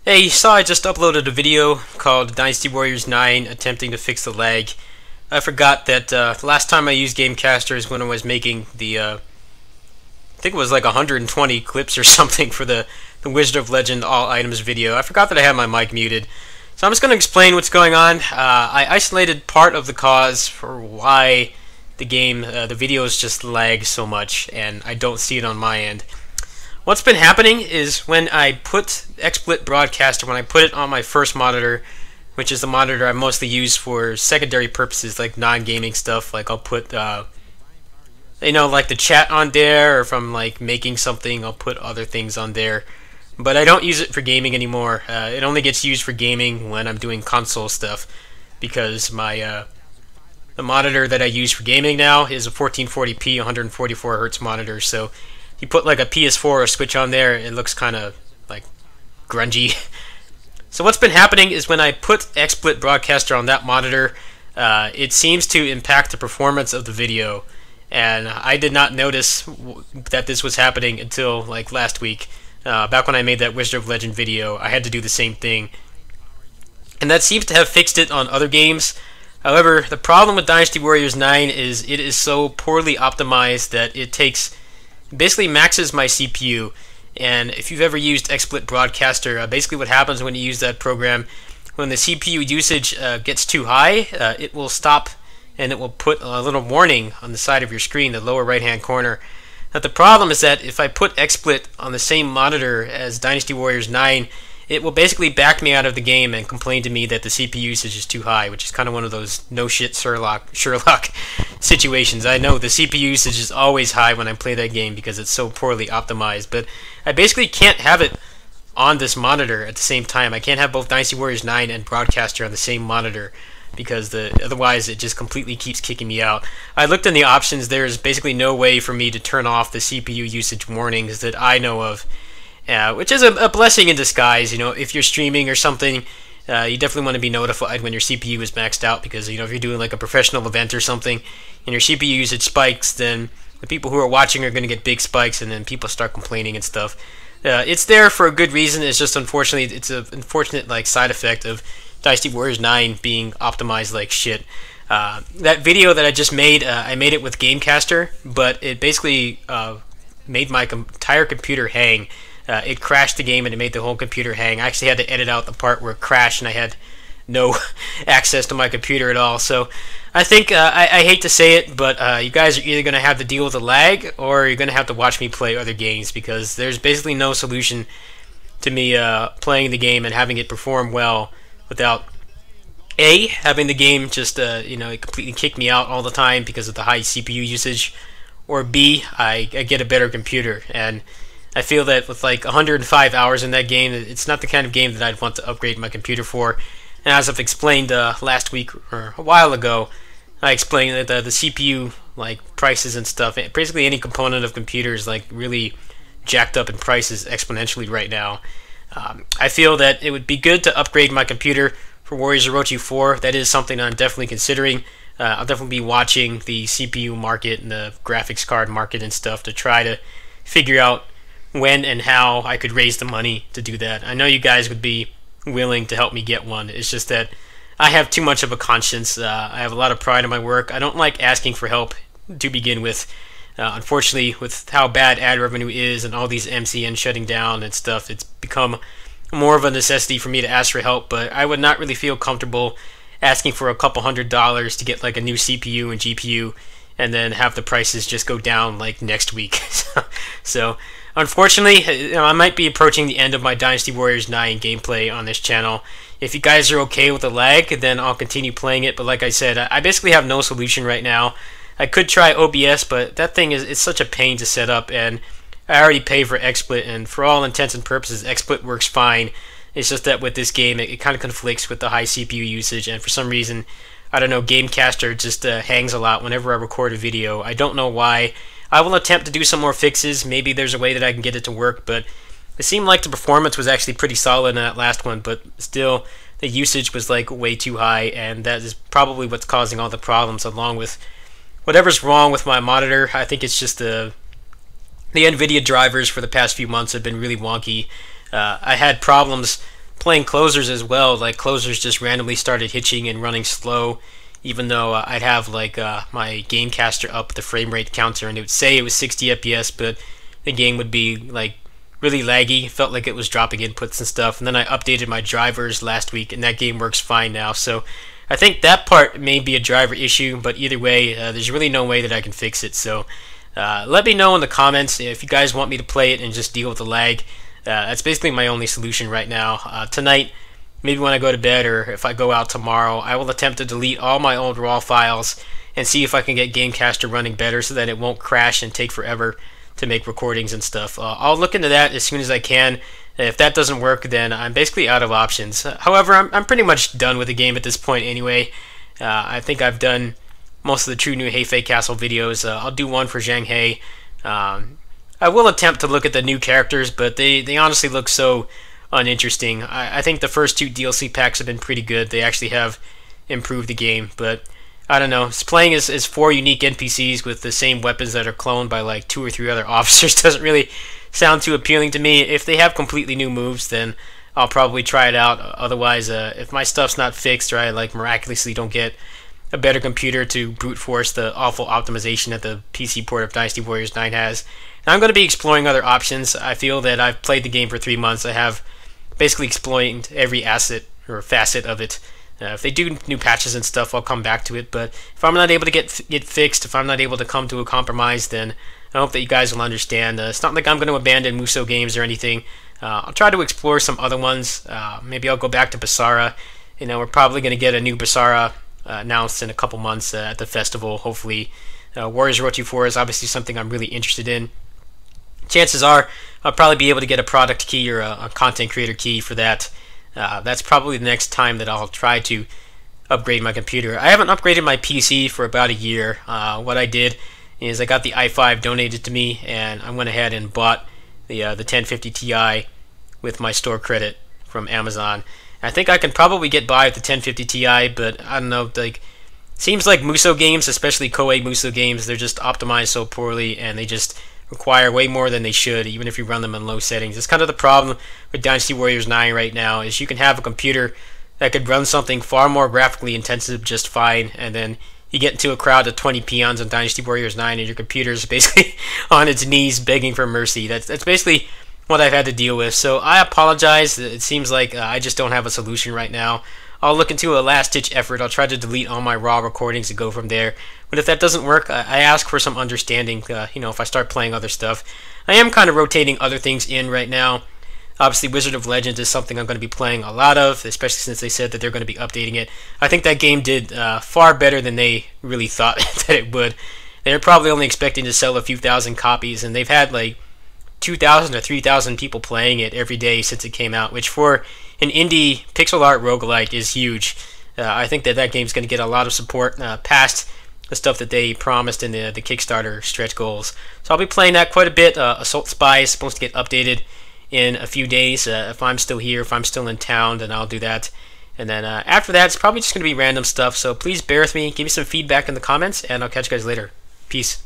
Hey, you saw I just uploaded a video called Dynasty Warriors 9 attempting to fix the lag. I forgot that the last time I used Gamecaster is when I was making I think it was like 120 clips or something for the Wizard of Legend All Items video. I forgot that I had my mic muted. So I'm just going to explain what's going on. I isolated part of the cause for why the videos just lag so much, and I don't see it on my end. What's been happening is when I put XSplit Broadcaster, when I put it on my first monitor, which is the monitor I mostly use for secondary purposes like non-gaming stuff, like I'll put, like the chat on there, or if I'm like making something, I'll put other things on there. But I don't use it for gaming anymore. It only gets used for gaming when I'm doing console stuff, because the monitor that I use for gaming now is a 1440p 144 Hz monitor, so you put like a PS4 or switch on there, it looks kind of like grungy. So what's been happening is when I put XSplit Broadcaster on that monitor, it seems to impact the performance of the video, and I did not notice that this was happening until like last week. Back when I made that Wizard of Legend video, I had to do the same thing, and that seems to have fixed it on other games. However, the problem with Dynasty Warriors 9 is it is so poorly optimized that it basically maxes my CPU. And if you've ever used XSplit Broadcaster, basically what happens when you use that program, when the CPU usage gets too high, it will stop and it will put a little warning on the side of your screen, the lower right hand corner. Now the problem is that if I put XSplit on the same monitor as Dynasty Warriors 9, it will basically back me out of the game and complain to me that the CPU usage is too high, which is kind of one of those no shit Sherlock situations. I know the CPU usage is always high when I play that game because it's so poorly optimized, but I basically can't have it on this monitor at the same time. I can't have both Dynasty Warriors 9 and Broadcaster on the same monitor because otherwise it just completely keeps kicking me out. I looked in the options. There's basically no way for me to turn off the CPU usage warnings that I know of. Which is a blessing in disguise. If you're streaming or something, you definitely want to be notified when your CPU is maxed out, because if you're doing like a professional event or something and your CPU usage spikes, then the people who are watching are going to get big spikes, and then people start complaining and stuff. It's there for a good reason. It's just unfortunately it's an unfortunate like side effect of Dynasty Warriors 9 being optimized like shit. That video that I just made, I made it with Gamecaster, but it basically made my entire computer hang. It crashed the game and it made the whole computer hang. I actually had to edit out the part where it crashed and I had no access to my computer at all. So I think, I hate to say it, but you guys are either going to have to deal with the lag, or you're going to have to watch me play other games, because there's basically no solution to me playing the game and having it perform well without A, having the game just completely kick me out all the time because of the high CPU usage, or B, I get a better computer. And I feel that with like 105 hours in that game, it's not the kind of game that I'd want to upgrade my computer for. And as I've explained last week or a while ago, I explained that the CPU like prices and stuff, basically any component of computers, like really jacked up in prices exponentially right now. I feel that it would be good to upgrade my computer for Warriors Orochi 4. That is something I'm definitely considering. I'll definitely be watching the CPU market and the graphics card market and stuff to try to figure out when and how I could raise the money to do that. I know you guys would be willing to help me get one. It's just that I have too much of a conscience. I have a lot of pride in my work. I don't like asking for help to begin with. Unfortunately, with how bad ad revenue is and all these MCN shutting down and stuff, it's become more of a necessity for me to ask for help. But I would not really feel comfortable asking for a couple $100s to get like a new CPU and GPU, and then have the prices just go down like next week. So unfortunately, I might be approaching the end of my Dynasty Warriors 9 gameplay on this channel. If you guys are okay with the lag, then I'll continue playing it. But like I said, I basically have no solution right now. I could try OBS, but that thing it's such a pain to set up, and I already pay for XSplit, and for all intents and purposes, XSplit works fine. It's just that with this game, it kind of conflicts with the high CPU usage, and for some reason, I don't know, Gamecaster just hangs a lot whenever I record a video. I don't know why. I will attempt to do some more fixes. Maybe there's a way that I can get it to work, but it seemed like the performance was actually pretty solid in that last one, but still the usage was like way too high, and that is probably what's causing all the problems, along with whatever's wrong with my monitor. I think it's just the Nvidia drivers for the past few months have been really wonky. I had problems playing closers as well. Like closers just randomly started hitching and running slow, even though I'd have like my Gamecaster up the frame rate counter, and it would say it was 60 FPS, but the game would be like really laggy. It felt like it was dropping inputs and stuff. And then I updated my drivers last week, and that game works fine now. So I think that part may be a driver issue, but either way, there's really no way that I can fix it. So let me know in the comments if you guys want me to play it and just deal with the lag. That's basically my only solution right now. Tonight, maybe when I go to bed, or if I go out tomorrow, I will attempt to delete all my old raw files and see if I can get Gamecaster running better so that it won't crash and take forever to make recordings and stuff. I'll look into that as soon as I can. If that doesn't work, then I'm basically out of options. However, I'm pretty much done with the game at this point anyway. I think I've done most of the True New Heifei Castle videos. I'll do one for Zhang I will attempt to look at the new characters, but they honestly look so uninteresting. I think the first two DLC packs have been pretty good. They actually have improved the game, but I don't know. Playing as 4 unique NPCs with the same weapons that are cloned by like 2 or 3 other officers doesn't really sound too appealing to me. If they have completely new moves, then I'll probably try it out. Otherwise, if my stuff's not fixed, or I like miraculously don't get a better computer to brute force the awful optimization that the PC port of Dynasty Warriors 9 has, and I'm going to be exploring other options. I feel that I've played the game for 3 months. I have basically exploited every asset or facet of it. If they do new patches and stuff, I'll come back to it. But if I'm not able to get fixed, if I'm not able to come to a compromise, then I hope that you guys will understand. It's not like I'm going to abandon Muso games or anything. I'll try to explore some other ones. Maybe I'll go back to Basara. We're probably going to get a new Basara announced in a couple months at the festival, hopefully. Warriors Road 4 is obviously something I'm really interested in. Chances are I'll probably be able to get a product key or a content creator key for that. That's probably the next time that I'll try to upgrade my computer. I haven't upgraded my PC for about a year. What I did is I got the i5 donated to me, and I went ahead and bought the 1050 Ti with my store credit from Amazon. I think I can probably get by with the 1050 Ti, but I don't know, like, seems like Muso games, especially Koei Muso games, they're just optimized so poorly, and they just require way more than they should, even if you run them in low settings. It's kind of the problem with Dynasty Warriors 9 right now, is you can have a computer that could run something far more graphically intensive just fine, and then you get into a crowd of 20 peons on Dynasty Warriors 9, and your computer's basically on its knees begging for mercy. That's basically what I've had to deal with. So I apologize. It seems like I just don't have a solution right now. I'll look into a last-ditch effort. I'll try to delete all my raw recordings and go from there. But if that doesn't work, I ask for some understanding, if I start playing other stuff. I am kind of rotating other things in right now. Obviously, Wizard of Legends is something I'm going to be playing a lot of, especially since they said that they're going to be updating it. I think that game did far better than they really thought that it would. They're probably only expecting to sell a few thousand copies, and they've had like 2,000 or 3,000 people playing it every day since it came out, which for an indie pixel art roguelike is huge. I think that game's going to get a lot of support past the stuff that they promised in the Kickstarter stretch goals. So I'll be playing that quite a bit. Assault Spy is supposed to get updated in a few days. If I'm still here, if I'm still in town, then I'll do that. And then after that, it's probably just going to be random stuff. So please bear with me. Give me some feedback in the comments, and I'll catch you guys later. Peace.